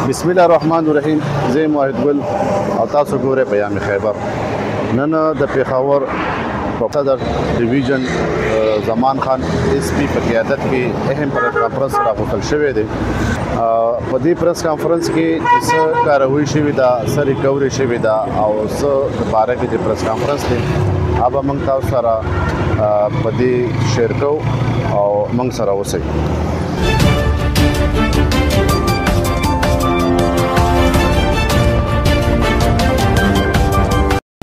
بسم الله الرحمن الرحیم. زه موحد ګل او تاسو ګورئ پیام خیبر. نن د پیښور په صدر ډیویژن زمان خان اس پی په قیادت کې اهم پریس کانفرنس راغوښتل شوی دی. په دې پریس کانفرنس کې څه کاروي شوې ده، څه ریکوري شوې ده او څه د باره کې د پریس کانفرنس دی هغه موږ تاسو سره په دې شیر کوو او موږ سره اوسئ.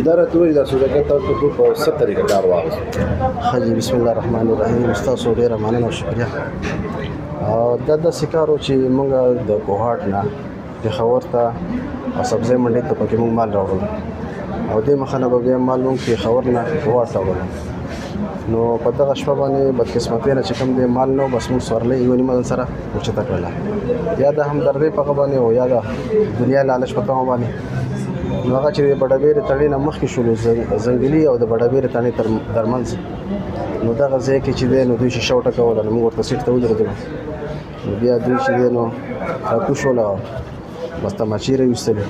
اداره توي د سوداګر تاسو په څه طریقه کار واغوست؟ حاجی بسم الله الرحمن الرحیم. تاسو ډیره مننه او شکریہ. دا د سکارو چې موږ د کوهاټ نه پیښور ته او سبزی منډي ته پکې موږ مال راوړو او دې مخه نه به بیا مال موږ پیښور نه کوهاټ ته وړو. نو په دغه شپه باندې بدقسمتۍ نه چې کوم دی مال نو بس موږ سورلۍ یو نیمه ځان سره اوچته کړله، یا د همدردۍ په هغه باندې او یا د دنیا لالچ په تمه باندې. نو هغه چې د بډابېرې تڼۍ نه مخکې شولو ځنګلي او د بډابېرې تڼۍ ترمنځ نو دغه ځای کې چې دی نو دوی شیشه وټکوله، نو موږ ورته سیټ ته ودرېدلو. نو بیا دوی چې دی نو راکوش وله بس تماچې راویستلې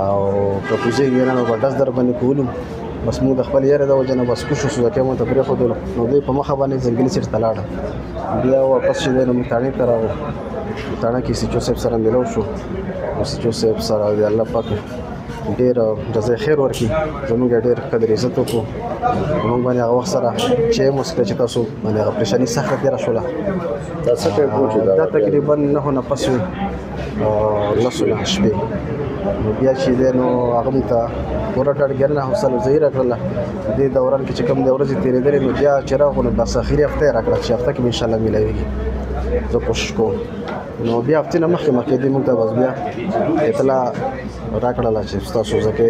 او کپوزې وینا نو به ډز در باندې کولو. بس موږ د خپل یاره د وجه نه بس کوشو سو ځکه مو ته پرېښودلو. نو دوی په مخه باندې ځنګلي سیټ ته لاړه. بیا واپس چې دی نو موږ تاڼې ته راغلو. تاڼه کې سیچو صاحب سره میلاو شو. سیچو صاحب سره د الله پاک ډېر جزای خیر ورکړي، زموږ ډېر قدر عزت وکړو. موږ باندې هغه وخت سره چې مو څه چې تاسو باندې هغه پریشاني سخته تېره شوله. دا څه ټایم و چې دا تقریبا 9 نه پس وي، 10 شپې. نو بیا چې دی نو هغه موږ ته پوره ډاډګرنه حوصله افزایي راکړله. دې دوران کې چې کوم د ورځې تېرېدلې نو بیا چې راغلو بس اخري هفته یې راکړه چې هفته کې به انشاءالله میلاویږي. زه کوشش کوم. نو بیا هفتې نه مخکې دې موږ ته بس بیا اطلاع راکړله چې ستاسو ځکه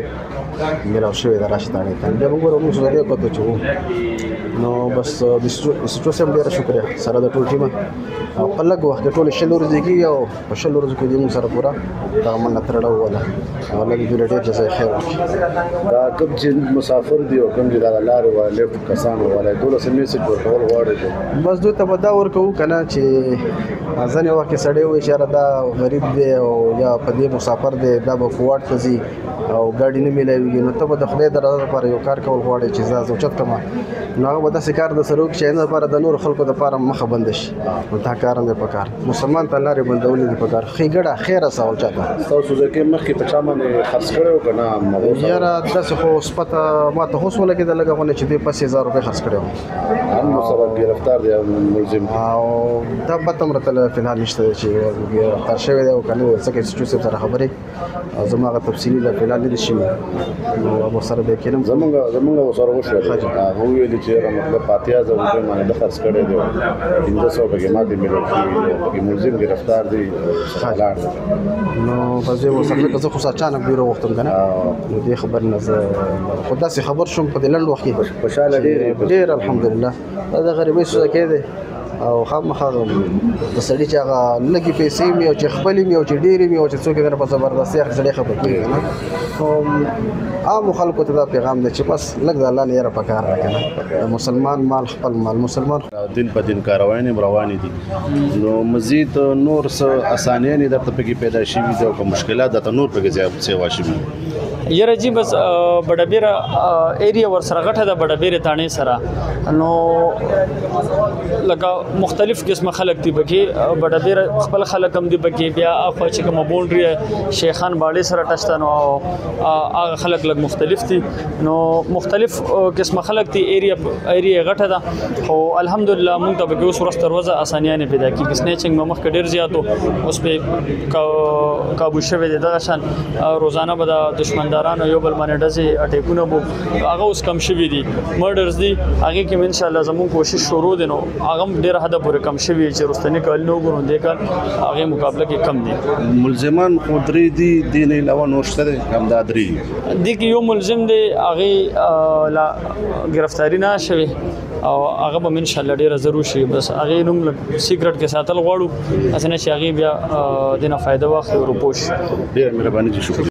میلاو شوې ده راشي تاڼې ته. بیا موږ موږ ځای کتو چې وو. نو بس د سټو صاحب ډېره شکریه سره د ټول ټیمه او په لږ وخت کې ټولې 6 ورځې کېږي او په 6 ورځو کې موږ سره پوره دغه مننه ترړه ووله او الله دې دوی له ډېر جزای خیر وکړي. دا کوم چې مسافر دي او کوم چې دغه لارې والې کسان وولی دولس میسج ورکول غواړي بس دوی ته به دا ورکوو که نه چې ځینې وخت کې سړی وایي چې یاره دا غریب دی او یا په دې مسافر دی دا به کوواټ ته ځي او ګاډي نه میلاویږي، نو ته به د خدای د رضا لپاره یو کار کول غواړې چې زه اوچت کړم. نو هغه به داسې کار در سره وکړي چې هغې لپاره د نورو خلکو دپاره مخه بنده شي. نو دا کار هم دی په کار، مسلمان ته لارې بندولې دي په کار. ښېګړه خیر رسول چاته. ستاسو ځکه مخکې په چا باندې خرڅ کړی و که نه؟ یاره داسې خو سپته ما ته اوس ولګېده لږه غونې چې دوی 5000 روپۍ خرڅ کړی وم. هم سبب ګرفتار دی ملزم او دا بد هم راته فلحال نشته دی چې ګرفتار شوی دی او که نه ځکه چې صاحب سره خبرې او زما هغه تفصیلي لا فلحال نه دي شوي. نو هغه سره بیا کېنم زمونږ ورسره وشول. هغه وویلي چې مطلب 5000 روپۍ باندې ده خرڅ کړی دی، 1500 پکې ماتې میلاو شوي دي، پکې ملزم ګرفتار دی لاړ دی. نو په زه وسفر زه خو اچانک بیرو وختم که نه نو دې خبر نه زه خو داسې خبر شوم په دې لنډ وخت کې خوشحاله ډېر الحمدلله. دا د غریبۍ سوزکی دی او خامخا د سړي چې هغه لږې پیسې وي او چې خپلې وي او چې ډېرې وي او چې څوک یې درنه په زبردستۍ اخلي سړی خفه کېږي که نه. خو عامو خلکو ته دا پیغام دی چې بس لږ د الله نه یاره پکار ده که نه. د مسلمان مال خپل مال، مسلمان دین په دین کاروانې روانې دي. نو مزید نور څه اسانیانې درته پکې پیدا شوي دي او که مشکلات درته نور پکې زیات سیوا شوي؟ یاره جی بس بډابېره ایریا ورسره غټه ده بډابېرې تاڼې سره. نو لکه مختلف قسمه خلک دي پکې، بډابېره خپل خلک هم دي پکې، بیا اخوا چې کومه بونډري شیخان باړې سره ټچ ده نو هغه خلک لږ مختلف دي. نو مختلف قسمه خلک دي، ایریا غټه ده خو الحمدلله موږ ته پکې اوس ورځ تر ورځه اسانیانې پیدا کېږي. سنیچنګ مې مخکې ډېر زیات و، اوس پې کابو شوی دی. دغه شان روزانه به د دشمندارانو یو بل باندې ډزې اټیکونه بو هغه اوس کم شوي دي، مرډرز دي هغې کې انشاءالله زموږ کوشش شروع دی. نو هغه هم ډېره حده پورې کم شوي چې رستني کلونه وګورو دې کال هغې مقابله کې کم دي. ملزمان خو 3 دي، دې نه علاوه نور شته دی؟ همدا 3 دي. دې کې یو ملزم دی هغې لا ګرفتاري نه شوې او هغه به انشاءالله ډېره ضرور شي. بس هغې نوم سیکرټ کې ساتل غواړو، هسې نه چې هغې بیا دې نه فایده واخلي او روپوش. ډېره مهرباني، شکر.